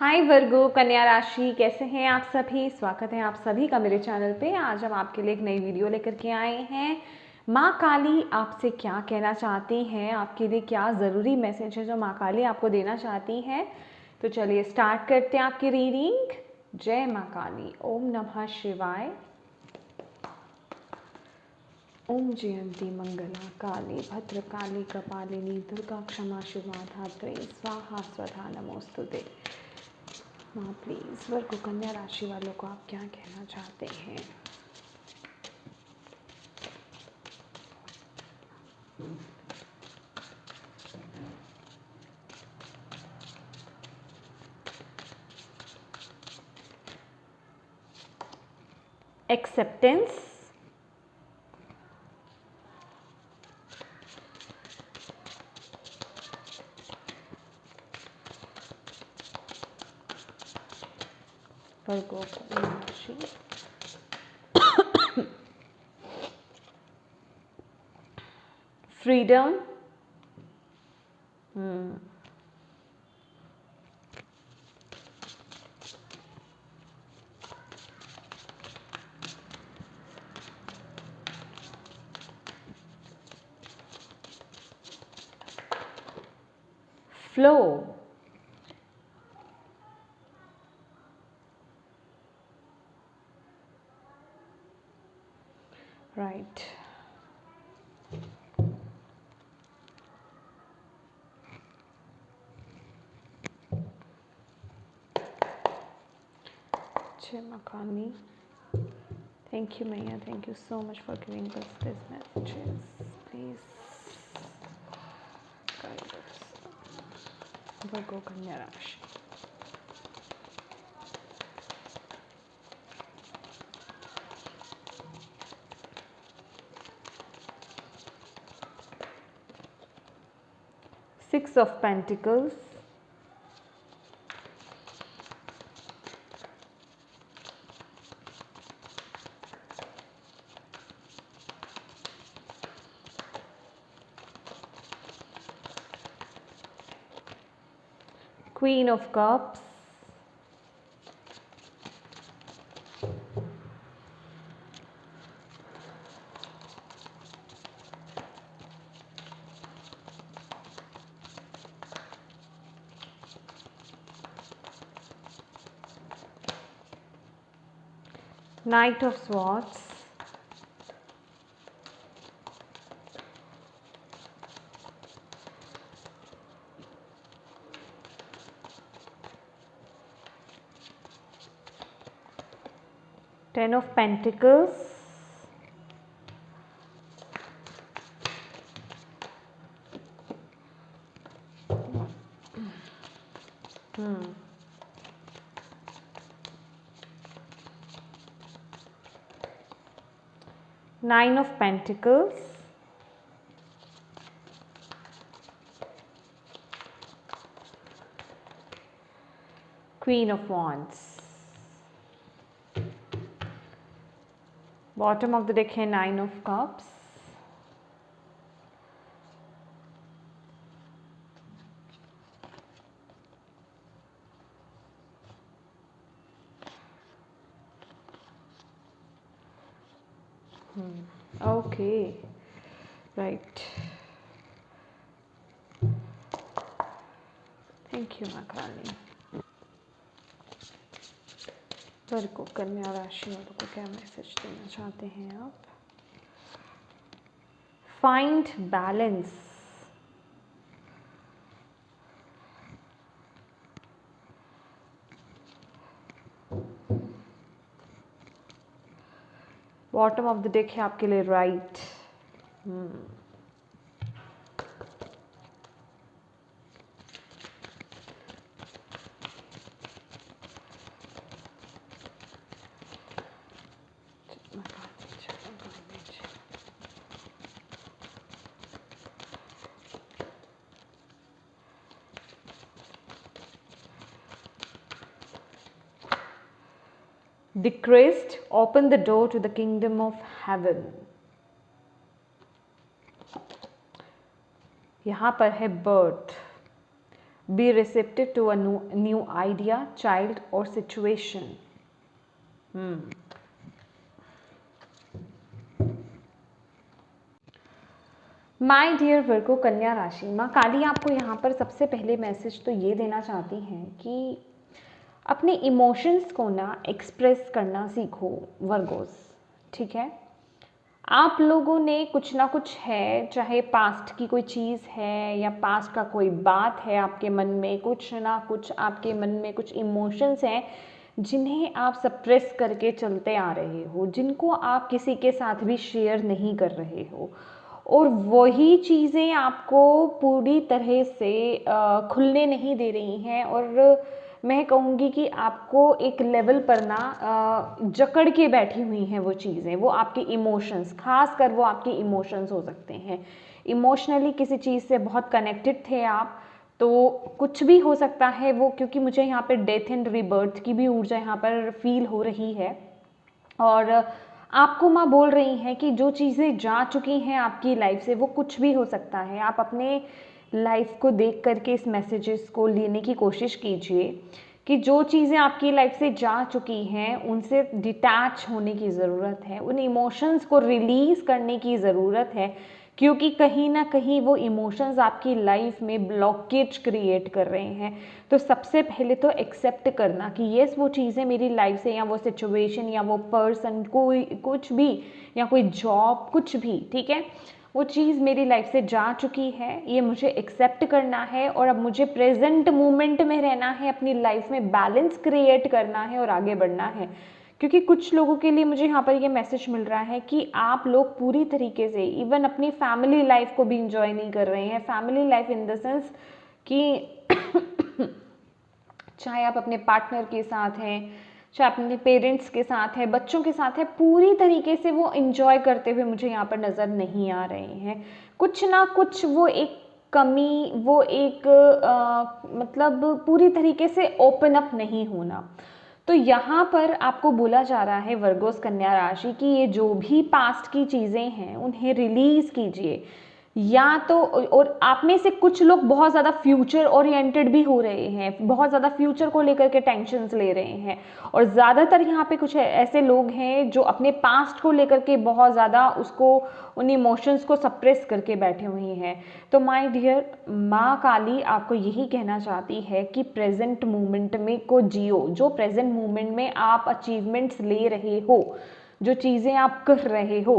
हाय वर्गो कन्या राशि, कैसे हैं आप सभी। स्वागत है आप सभी का मेरे चैनल पे। आज हम आपके लिए एक नई वीडियो लेकर के आए हैं। माँ काली आपसे क्या कहना चाहती हैं, आपके लिए क्या ज़रूरी मैसेज है जो माँ काली आपको देना चाहती हैं। तो चलिए स्टार्ट करते हैं आपकी रीडिंग। जय माँ काली। ओम नमः शिवाय। ओम जयंती मंगला काली भद्रकाली कपालिनी दुर्गा क्षमा शिवा धात्री स्वाहा स्वधा नमोस्तुते। माँ प्लीज़ वर्ग कन्या राशि वालों को आप क्या कहना चाहते हैं। एक्सेप्टेंस, वर्गो कन्या राशि। Freedom, flow, right. जय माँ काली। थैंक यू मैया, thank you so much for giving us this messages. Please guide us. Virgo कन्या राशि। Six of pentacles, Queen of Cups, Knight of Swords, Ten of Pentacles, Nine of Pentacles, Queen of Wands। Bottom of the deck है nine of cups, okay right. Thank you माँ काली। वर्गो कन्या राशि वालों को क्या message देना चाहते हैं आप। Find balance, bottom of the deck है आपके लिए right. Decreased, open the door to the kingdom of heaven। यहाँ पर है birth, be receptive to a new idea, child और सिचुएशन। माय डियर वर्गो कन्या राशि, माँ काली आपको यहाँ पर सबसे पहले मैसेज तो ये देना चाहती हैं कि अपने इमोशंस को ना एक्सप्रेस करना सीखो वर्गोस, ठीक है। आप लोगों ने कुछ ना कुछ है, चाहे पास्ट की कोई चीज़ है या पास्ट का कोई बात है, आपके मन में कुछ ना कुछ, आपके मन में कुछ इमोशंस हैं जिन्हें आप सप्रेस करके चलते आ रहे हो, जिनको आप किसी के साथ भी शेयर नहीं कर रहे हो, और वही चीज़ें आपको पूरी तरह से खुलने नहीं दे रही हैं, और मैं कहूँगी कि आपको एक लेवल पर ना जकड़ के बैठी हुई हैं वो चीज़ें, वो आपके इमोशंस, खास कर वो आपके इमोशंस हो सकते हैं। इमोशनली किसी चीज़ से बहुत कनेक्टेड थे आप, तो कुछ भी हो सकता है वो, क्योंकि मुझे यहाँ पे डेथ एंड रीबर्थ की भी ऊर्जा यहाँ पर फील हो रही है। और आपको माँ बोल रही हैं कि जो चीज़ें जा चुकी हैं आपकी लाइफ से, वो कुछ भी हो सकता है। आप अपने लाइफ को देख करके इस मैसेजेस को लेने की कोशिश कीजिए कि जो चीज़ें आपकी लाइफ से जा चुकी हैं उनसे डिटैच होने की ज़रूरत है, उन इमोशंस को रिलीज़ करने की ज़रूरत है, क्योंकि कहीं ना कहीं वो इमोशंस आपकी लाइफ में ब्लॉकेज क्रिएट कर रहे हैं। तो सबसे पहले तो एक्सेप्ट करना कि येस, वो चीज़ें मेरी लाइफ से, या वो सिचुएशन, या वो पर्सन, कोई कुछ भी, या कोई जॉब, कुछ भी, ठीक है, वो चीज़ मेरी लाइफ से जा चुकी है, ये मुझे एक्सेप्ट करना है, और अब मुझे प्रेजेंट मोमेंट में रहना है, अपनी लाइफ में बैलेंस क्रिएट करना है और आगे बढ़ना है। क्योंकि कुछ लोगों के लिए मुझे यहाँ पर ये मैसेज मिल रहा है कि आप लोग पूरी तरीके से इवन अपनी फैमिली लाइफ को भी इंजॉय नहीं कर रहे हैं। Family life in the sense कि चाहे आप अपने पार्टनर के साथ हैं, चाहे अपने पेरेंट्स के साथ है, बच्चों के साथ है, पूरी तरीके से वो इंजॉय करते हुए मुझे यहाँ पर नज़र नहीं आ रहे हैं। कुछ ना कुछ वो एक कमी, वो एक मतलब पूरी तरीके से ओपन अप नहीं होना। तो यहाँ पर आपको बोला जा रहा है वर्गोस कन्या राशि कि ये जो भी पास्ट की चीज़ें हैं उन्हें रिलीज़ कीजिए, या तो, और आप में से कुछ लोग बहुत ज़्यादा फ्यूचर ओरिएंटेड भी हो रहे हैं, बहुत ज़्यादा फ्यूचर को लेकर के टेंशन्स ले रहे हैं, और ज़्यादातर यहाँ पे कुछ ऐसे लोग हैं जो अपने पास्ट को लेकर के बहुत ज़्यादा उसको, उन इमोशंस को सप्रेस करके बैठे हुए हैं। तो माय डियर, माँ काली आपको यही कहना चाहती है कि प्रेजेंट मोमेंट में को जियो। जो प्रेजेंट मोमेंट में आप अचीवमेंट्स ले रहे हो, जो चीज़ें आप कर रहे हो,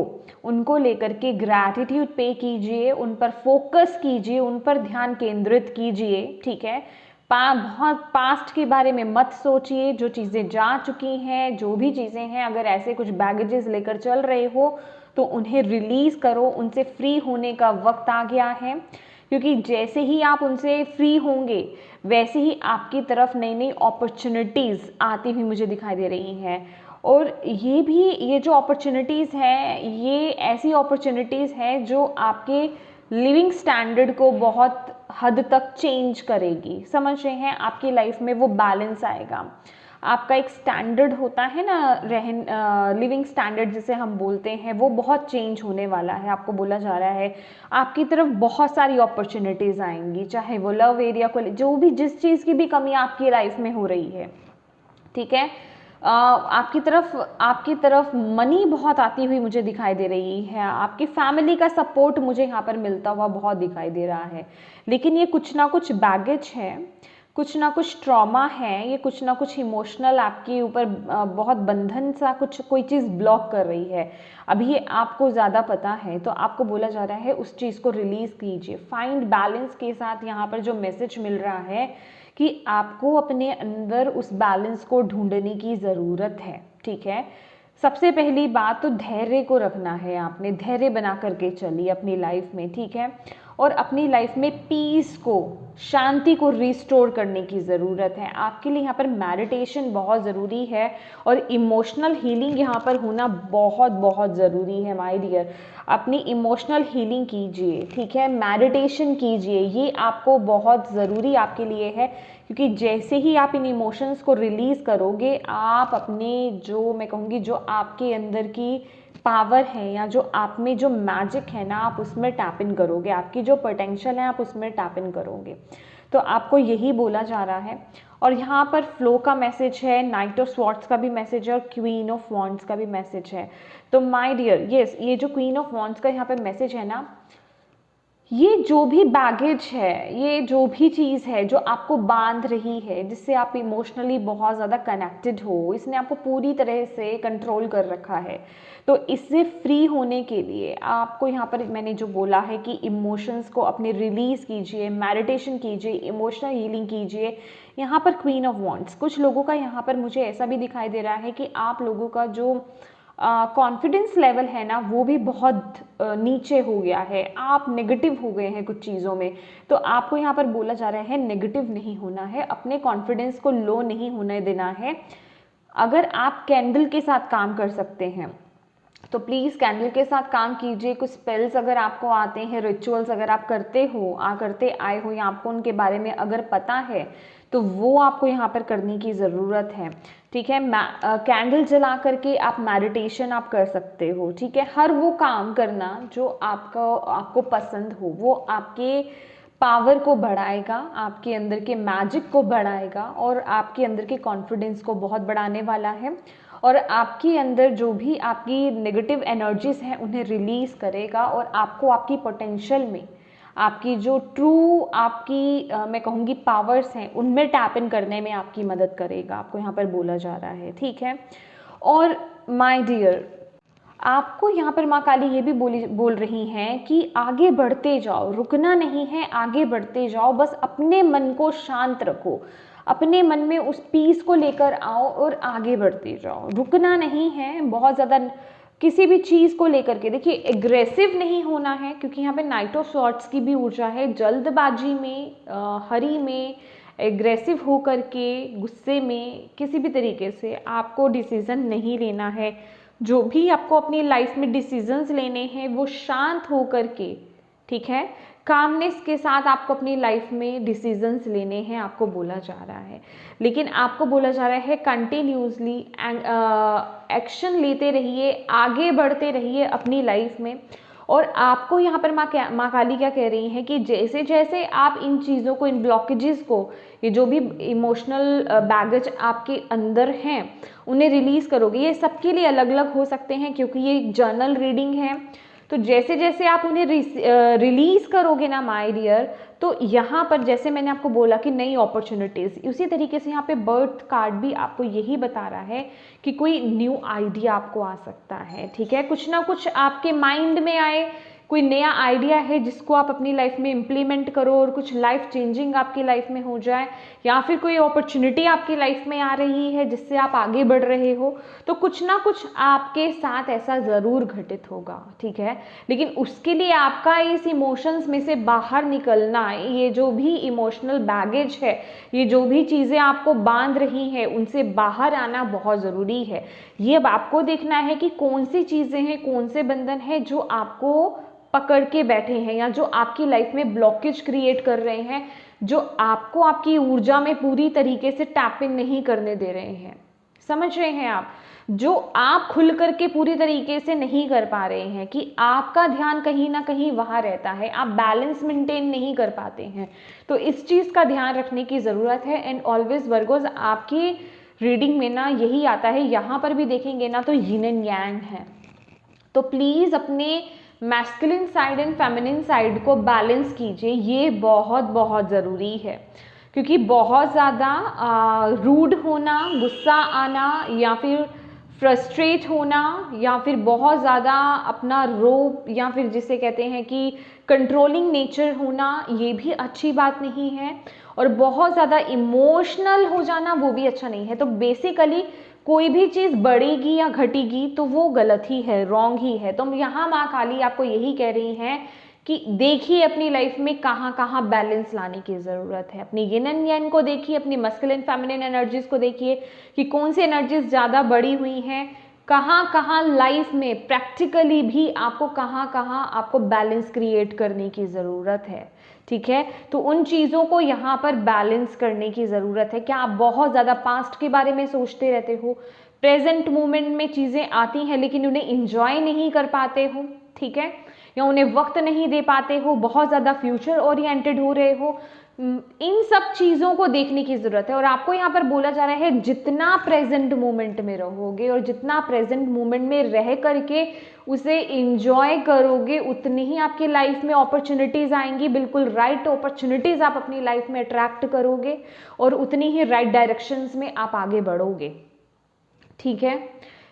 उनको लेकर के ग्रैटिट्यूड पे कीजिए, उन पर फोकस कीजिए, उन पर ध्यान केंद्रित कीजिए, ठीक है। बहुत पास्ट के बारे में मत सोचिए। जो चीज़ें जा चुकी हैं, जो भी चीज़ें हैं, अगर ऐसे कुछ बैगेजेस लेकर चल रहे हो तो उन्हें रिलीज़ करो, उनसे फ्री होने का वक्त आ गया है। क्योंकि जैसे ही आप उनसे फ्री होंगे वैसे ही आपकी तरफ नई नई अपॉर्चुनिटीज़ आती हुई मुझे दिखाई दे रही हैं। और ये भी, ये जो अपॉर्चुनिटीज़ हैं, ये ऐसी अपॉर्चुनिटीज़ हैं जो आपके लिविंग स्टैंडर्ड को बहुत हद तक चेंज करेगी। समझ रहे हैं, आपकी लाइफ में वो बैलेंस आएगा। आपका एक स्टैंडर्ड होता है ना, लिविंग स्टैंडर्ड जिसे हम बोलते हैं, वो बहुत चेंज होने वाला है। आपको बोला जा रहा है आपकी तरफ बहुत सारी अपॉर्चुनिटीज़ आएंगी, चाहे वो लव एरिया को, जो भी, जिस चीज़ की भी कमी आपकी लाइफ में हो रही है, ठीक है। आपकी तरफ मनी बहुत आती हुई मुझे दिखाई दे रही है। आपकी फैमिली का सपोर्ट मुझे यहाँ पर मिलता हुआ बहुत दिखाई दे रहा है। लेकिन ये कुछ ना कुछ बैगेज है, कुछ ना कुछ ट्रॉमा है, ये कुछ ना कुछ इमोशनल आपके ऊपर बहुत बंधन सा कुछ, कोई चीज़ ब्लॉक कर रही है। अभी ये आपको ज़्यादा पता है, तो आपको बोला जा रहा है उस चीज़ को रिलीज़ कीजिए। फाइंड बैलेंस के साथ यहाँ पर जो मैसेज मिल रहा है कि आपको अपने अंदर उस बैलेंस को ढूंढने की ज़रूरत है, ठीक है। सबसे पहली बात तो धैर्य को रखना है, आपने धैर्य बना करके चलिए अपनी लाइफ में, ठीक है। और अपनी लाइफ में पीस को, शांति को रिस्टोर करने की ज़रूरत है। आपके लिए यहाँ पर मेडिटेशन बहुत ज़रूरी है, और इमोशनल हीलिंग यहाँ पर होना बहुत बहुत ज़रूरी है माय डियर। अपनी इमोशनल हीलिंग कीजिए, ठीक है, मेडिटेशन कीजिए, ये आपको बहुत ज़रूरी आपके लिए है। क्योंकि जैसे ही आप इन इमोशंस को रिलीज़ करोगे, आप अपने, जो मैं कहूँगी, जो आपके अंदर की पावर है, या जो आप में जो मैजिक है ना, आप उसमें टैप इन करोगे, आपकी जो पोटेंशियल है आप उसमें टैप इन करोगे। तो आपको यही बोला जा रहा है। और यहाँ पर फ्लो का मैसेज है, नाइट ऑफ स्वॉर्ड्स का भी मैसेज है और क्वीन ऑफ वॉन्ड्स का भी मैसेज है। तो माय डियर, यस, ये जो क्वीन ऑफ वॉन्ड्स का यहाँ पे मैसेज है ना, ये जो भी बैगेज है, ये जो भी चीज़ है जो आपको बांध रही है, जिससे आप इमोशनली बहुत ज़्यादा कनेक्टेड हो, इसने आपको पूरी तरह से कंट्रोल कर रखा है। तो इससे फ्री होने के लिए आपको यहाँ पर मैंने जो बोला है कि इमोशंस को अपने रिलीज़ कीजिए, मेडिटेशन कीजिए, इमोशनल हीलिंग कीजिए। यहाँ पर क्वीन ऑफ वॉन्ड्स, कुछ लोगों का यहाँ पर मुझे ऐसा भी दिखाई दे रहा है कि आप लोगों का जो कॉन्फिडेंस लेवल है ना, वो भी बहुत नीचे हो गया है, आप नेगेटिव हो गए हैं कुछ चीज़ों में। तो आपको यहाँ पर बोला जा रहा है नेगेटिव नहीं होना है, अपने कॉन्फिडेंस को लो नहीं होने देना है। अगर आप कैंडल के साथ काम कर सकते हैं तो प्लीज़ कैंडल के साथ काम कीजिए। कुछ स्पेल्स अगर आपको आते हैं, रिचुअल्स अगर आप करते आए हो या आपको उनके बारे में अगर पता है, तो वो आपको यहाँ पर करने की ज़रूरत है। ठीक है, कैंडल जला करके आप मेडिटेशन आप कर सकते हो। ठीक है, हर वो काम करना जो आपको पसंद हो, वो आपके पावर को बढ़ाएगा, आपके अंदर के मैजिक को बढ़ाएगा और आपके अंदर के कॉन्फिडेंस को बहुत बढ़ाने वाला है। और आपके अंदर जो भी आपकी नेगेटिव एनर्जीज हैं उन्हें रिलीज़ करेगा और आपको आपकी पोटेंशियल में, आपकी जो ट्रू आपकी मैं कहूँगी पावर्स हैं, उनमें टैप इन करने में आपकी मदद करेगा, आपको यहाँ पर बोला जा रहा है। ठीक है, और माय डियर, आपको यहाँ पर माँ काली ये भी बोल रही हैं कि आगे बढ़ते जाओ, रुकना नहीं है, आगे बढ़ते जाओ, बस अपने मन को शांत रखो, अपने मन में उस पीस को लेकर आओ और आगे बढ़ते जाओ, रुकना नहीं है। बहुत ज़्यादा किसी भी चीज़ को लेकर के देखिए, एग्रेसिव नहीं होना है, क्योंकि यहाँ पे नाइट ऑफ सॉर्ड्स की भी ऊर्जा है। जल्दबाजी में, हरी में, एग्रेसिव होकर के, गुस्से में, किसी भी तरीके से आपको डिसीज़न नहीं लेना है। जो भी आपको अपनी लाइफ में डिसीजंस लेने हैं वो शांत होकर के, ठीक है, कामनेस के साथ आपको अपनी लाइफ में डिसीजंस लेने हैं, आपको बोला जा रहा है। लेकिन आपको बोला जा रहा है कंटिन्यूसली एक्शन लेते रहिए, आगे बढ़ते रहिए अपनी लाइफ में। और आपको यहाँ पर माँ काली क्या कह रही हैं कि जैसे जैसे आप इन चीज़ों को, इन ब्लॉकेजेस को, ये जो भी इमोशनल बैगेज आपके अंदर हैं उन्हें रिलीज़ करोगे। ये सबके लिए अलग अलग हो सकते हैं क्योंकि ये जर्नल रीडिंग है। तो जैसे जैसे आप उन्हें रिलीज़ करोगे ना माय डियर, तो यहाँ पर जैसे मैंने आपको बोला कि नई अपॉर्चुनिटीज़, उसी तरीके से यहाँ पे बर्थ कार्ड भी आपको यही बता रहा है कि कोई न्यू आइडिया आपको आ सकता है। ठीक है, कुछ ना कुछ आपके माइंड में आए, कोई नया आइडिया है जिसको आप अपनी लाइफ में इम्प्लीमेंट करो और कुछ लाइफ चेंजिंग आपकी लाइफ में हो जाए, या फिर कोई अपॉर्चुनिटी आपकी लाइफ में आ रही है जिससे आप आगे बढ़ रहे हो, तो कुछ ना कुछ आपके साथ ऐसा ज़रूर घटित होगा। ठीक है, लेकिन उसके लिए आपका इस इमोशंस में से बाहर निकलना, ये जो भी इमोशनल बैगेज है, ये जो भी चीज़ें आपको बांध रही हैं, उनसे बाहर आना बहुत ज़रूरी है। ये अब आपको देखना है कि कौन सी चीज़ें हैं, कौन से बंधन हैं जो आपको पकड़ के बैठे हैं या जो आपकी लाइफ में ब्लॉकेज क्रिएट कर रहे हैं, जो आपको आपकी ऊर्जा में पूरी तरीके से टैप इन नहीं करने दे रहे हैं। समझ रहे हैं आप? जो आप खुल करके पूरी तरीके से नहीं कर पा रहे हैं, कि आपका ध्यान कहीं ना कहीं वहाँ रहता है, आप बैलेंस मेंटेन नहीं कर पाते हैं, तो इस चीज़ का ध्यान रखने की ज़रूरत है। एंड ऑलवेज वर्गोज, आपकी रीडिंग में ना यही आता है, यहाँ पर भी देखेंगे ना तो यिन एंड यांग है। तो प्लीज़ अपने masculine side and feminine side को बैलेंस कीजिए, ये बहुत बहुत ज़रूरी है। क्योंकि बहुत ज़्यादा रूड होना, गुस्सा आना, या फिर फ्रस्ट्रेट होना, या फिर बहुत ज़्यादा अपना रोब, या फिर जिसे कहते हैं कि कंट्रोलिंग नेचर होना, ये भी अच्छी बात नहीं है। और बहुत ज़्यादा इमोशनल हो जाना, वो भी अच्छा नहीं है। तो बेसिकली कोई भी चीज़ बढ़ेगी या घटेगी तो वो गलत ही है, रॉन्ग ही है। तो यहाँ माँ काली आपको यही कह रही हैं कि देखिए अपनी लाइफ में कहाँ कहाँ बैलेंस लाने की ज़रूरत है। अपनी यिन एंड यांग को देखिए, अपनी मस्कुलिन फेमिनिन एनर्जीज को देखिए कि कौन सी एनर्जीज ज़्यादा बढ़ी हुई हैं, कहाँ कहाँ लाइफ में प्रैक्टिकली भी आपको कहाँ कहाँ आपको बैलेंस क्रिएट करने की ज़रूरत है। ठीक है, तो उन चीज़ों को यहाँ पर बैलेंस करने की ज़रूरत है। क्या आप बहुत ज़्यादा पास्ट के बारे में सोचते रहते हो, प्रेजेंट मोमेंट में चीज़ें आती हैं लेकिन उन्हें इंजॉय नहीं कर पाते हो, ठीक है, या उन्हें वक्त नहीं दे पाते हो, बहुत ज़्यादा फ्यूचर ओरिएंटेड हो रहे हो, इन सब चीज़ों को देखने की ज़रूरत है। और आपको यहाँ पर बोला जा रहा है जितना प्रेजेंट मोमेंट में रहोगे और जितना प्रेजेंट मोमेंट में रह करके उसे एंजॉय करोगे, उतनी ही आपकी लाइफ में अपॉर्चुनिटीज़ आएंगी। बिल्कुल राइट अपॉर्चुनिटीज़ आप अपनी लाइफ में अट्रैक्ट करोगे और उतनी ही राइट डायरेक्शंस में आप आगे बढ़ोगे। ठीक है,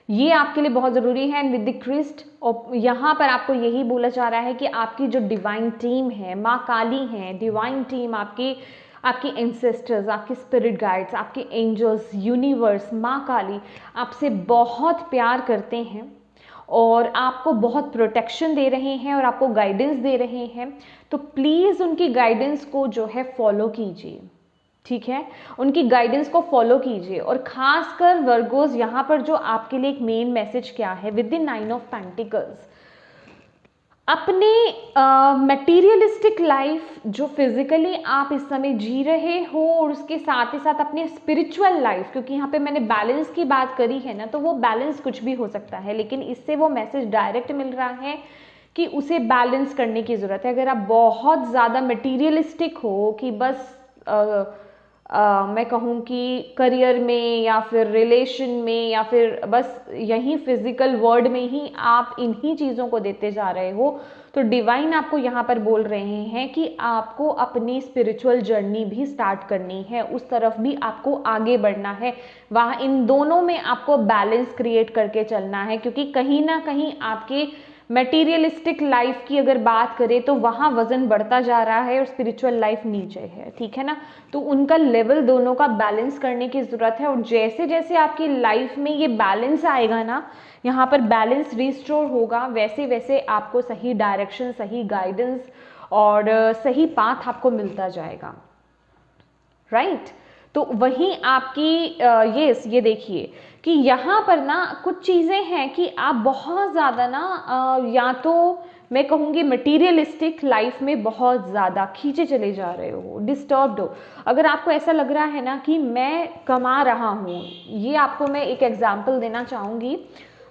ये आपके लिए बहुत ज़रूरी है। एंड विद द क्रिस्ट, और यहाँ पर आपको यही बोला जा रहा है कि आपकी जो डिवाइन टीम है, माँ काली हैं, डिवाइन टीम आपकी एंसेस्टर्स, आपके स्पिरिट गाइड्स, आपके एंजल्स, यूनिवर्स, माँ काली आपसे बहुत प्यार करते हैं और आपको बहुत प्रोटेक्शन दे रहे हैं और आपको गाइडेंस दे रहे हैं। तो प्लीज़ उनकी गाइडेंस को जो है फॉलो कीजिए। ठीक है, उनकी गाइडेंस को फॉलो कीजिए। और खासकर वर्गोस, यहाँ पर जो आपके लिए एक मेन मैसेज क्या है, विद द 9 ऑफ पेंटिकल्स, अपने मटेरियलिस्टिक लाइफ जो फिजिकली आप इस समय जी रहे हो और उसके साथ ही साथ अपने स्पिरिचुअल लाइफ, क्योंकि यहाँ पे मैंने बैलेंस की बात करी है ना, तो वो बैलेंस कुछ भी हो सकता है, लेकिन इससे वो मैसेज डायरेक्ट मिल रहा है कि उसे बैलेंस करने की ज़रूरत है। अगर आप बहुत ज़्यादा मटीरियलिस्टिक हो कि बस मैं कहूँ कि करियर में या फिर रिलेशन में या फिर बस यहीं फिजिकल वर्ल्ड में ही आप इन्हीं चीज़ों को देते जा रहे हो, तो डिवाइन आपको यहाँ पर बोल रहे हैं कि आपको अपनी स्पिरिचुअल जर्नी भी स्टार्ट करनी है, उस तरफ भी आपको आगे बढ़ना है। वहाँ इन दोनों में आपको बैलेंस क्रिएट करके चलना है, क्योंकि कहीं ना कहीं आपके मटेरियलिस्टिक लाइफ की अगर बात करें तो वहाँ वजन बढ़ता जा रहा है और स्पिरिचुअल लाइफ नीचे है। ठीक है ना, तो उनका लेवल दोनों का बैलेंस करने की ज़रूरत है। और जैसे जैसे आपकी लाइफ में ये बैलेंस आएगा ना, यहाँ पर बैलेंस रिस्टोर होगा, वैसे वैसे आपको सही डायरेक्शन, सही गाइडेंस और सही पाथ आपको मिलता जाएगा। राइट, तो वहीं आपकी ये देखिए कि यहाँ पर ना कुछ चीज़ें हैं कि आप बहुत ज़्यादा ना या तो मैं कहूँगी मटीरियलिस्टिक लाइफ में बहुत ज़्यादा खींचे चले जा रहे हो, डिस्टर्ब्ड हो। अगर आपको ऐसा लग रहा है ना कि मैं कमा रहा हूँ, ये आपको मैं एक एग्जांपल देना चाहूँगी।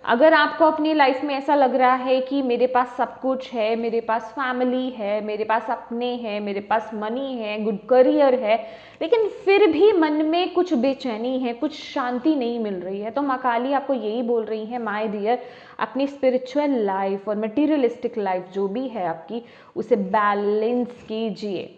अगर आपको अपनी लाइफ में ऐसा लग रहा है कि मेरे पास सब कुछ है, मेरे पास फैमिली है, मेरे पास अपने हैं, मेरे पास मनी है, गुड करियर है, लेकिन फिर भी मन में कुछ बेचैनी है, कुछ शांति नहीं मिल रही है, तो माँ काली आपको यही बोल रही है, माय डियर, अपनी स्पिरिचुअल लाइफ और मटीरियलिस्टिक लाइफ जो भी है आपकी, उसे बैलेंस कीजिए।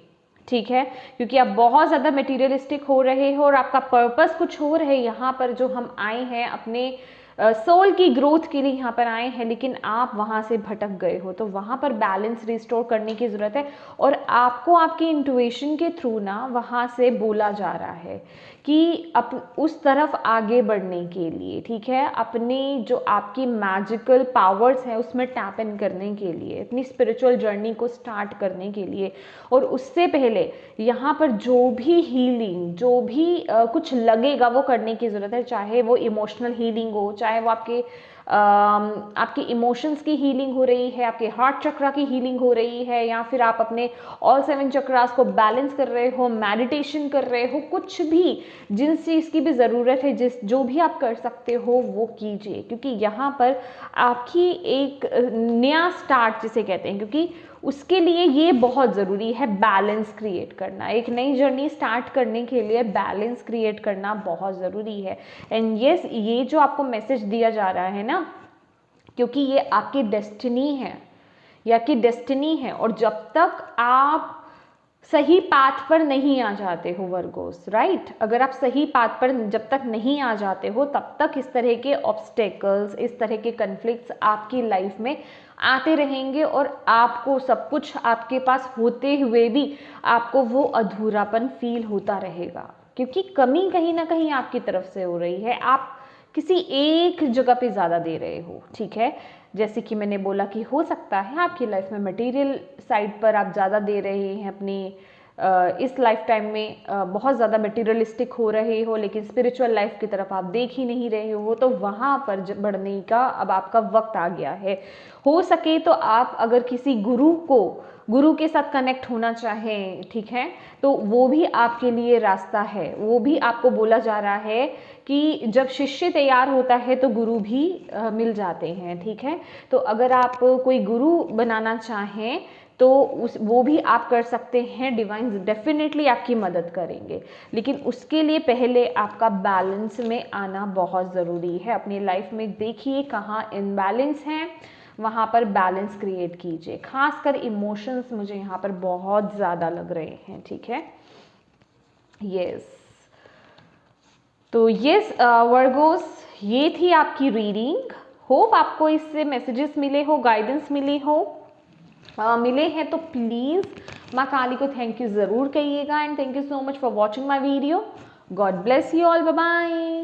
ठीक है, क्योंकि आप बहुत ज़्यादा मटीरियलिस्टिक हो रहे हो और आपका पर्पस कुछ और है। यहाँ पर जो हम आए हैं अपने सोल की ग्रोथ के लिए यहाँ पर आए हैं, लेकिन आप वहाँ से भटक गए हो, तो वहाँ पर बैलेंस रिस्टोर करने की ज़रूरत है। और आपको आपकी इंट्यूशन के थ्रू ना वहाँ से बोला जा रहा है कि उस तरफ आगे बढ़ने के लिए, ठीक है, अपनी जो आपकी मैजिकल पावर्स हैं उसमें टैप इन करने के लिए, अपनी स्पिरिचुअल जर्नी को स्टार्ट करने के लिए। और उससे पहले यहाँ पर जो भी हीलिंग, जो भी कुछ लगेगा वो करने की ज़रूरत है, चाहे वो इमोशनल हीलिंग हो, चाहे वो आपके इमोशंस की हीलिंग हो रही है, आपके हार्ट चक्रा की हीलिंग हो रही है, या फिर आप अपने ऑल 7 चक्रास को बैलेंस कर रहे हो, मेडिटेशन कर रहे हो, कुछ भी जिस चीज़ की भी ज़रूरत है, जो भी आप कर सकते हो वो कीजिए, क्योंकि यहाँ पर आपकी एक नया स्टार्ट जिसे कहते हैं, क्योंकि उसके लिए ये बहुत ज़रूरी है बैलेंस क्रिएट करना। एक नई जर्नी स्टार्ट करने के लिए बैलेंस क्रिएट करना बहुत ज़रूरी है। एंड यस, ये जो आपको मैसेज दिया जा रहा है ना, क्योंकि ये आपकी डेस्टिनी है, ये आपकी डेस्टिनी है। और जब तक आप सही पाथ पर नहीं आ जाते हो वर्गोस, राइट, अगर आप सही पाथ पर जब तक नहीं आ जाते हो तब तक इस तरह के ऑब्स्टेकल्स, इस तरह के कन्फ्लिक्ट्स आपकी लाइफ में आते रहेंगे और आपको सब कुछ आपके पास होते हुए भी आपको वो अधूरापन फील होता रहेगा, क्योंकि कमी कहीं ना कहीं आपकी तरफ से हो रही है। आप किसी एक जगह पे ज़्यादा दे रहे हो। ठीक है, जैसे कि मैंने बोला कि हो सकता है आपकी लाइफ में मटेरियल साइड पर आप ज़्यादा दे रहे हैं अपनी इस लाइफ टाइम में बहुत ज़्यादा मटेरियलिस्टिक हो रहे हो, लेकिन स्पिरिचुअल लाइफ की तरफ आप देख ही नहीं रहे हो, तो वहाँ पर बढ़ने का अब आपका वक्त आ गया है। हो सके तो आप अगर किसी गुरु के साथ कनेक्ट होना चाहें, ठीक है, तो वो भी आपके लिए रास्ता है। वो भी आपको बोला जा रहा है कि जब शिष्य तैयार होता है तो गुरु भी मिल जाते हैं। ठीक है, तो अगर आप कोई गुरु बनाना चाहें तो वो भी आप कर सकते हैं। डिवाइन डेफिनेटली आपकी मदद करेंगे, लेकिन उसके लिए पहले आपका बैलेंस में आना बहुत ज़रूरी है। अपनी लाइफ में देखिए कहाँ इनबैलेंस है, वहाँ पर बैलेंस क्रिएट कीजिए। खासकर इमोशंस मुझे यहाँ पर बहुत ज़्यादा लग रहे हैं, ठीक है। यस, तो यस वर्गोस, ये थी आपकी रीडिंग। होप आपको इससे मैसेजेस मिले हो, गाइडेंस मिले हो। मिले हैं तो प्लीज़ माँ काली को थैंक यू ज़रूर कहिएगा। And thank you so much for watching my video. God bless you all, bye bye.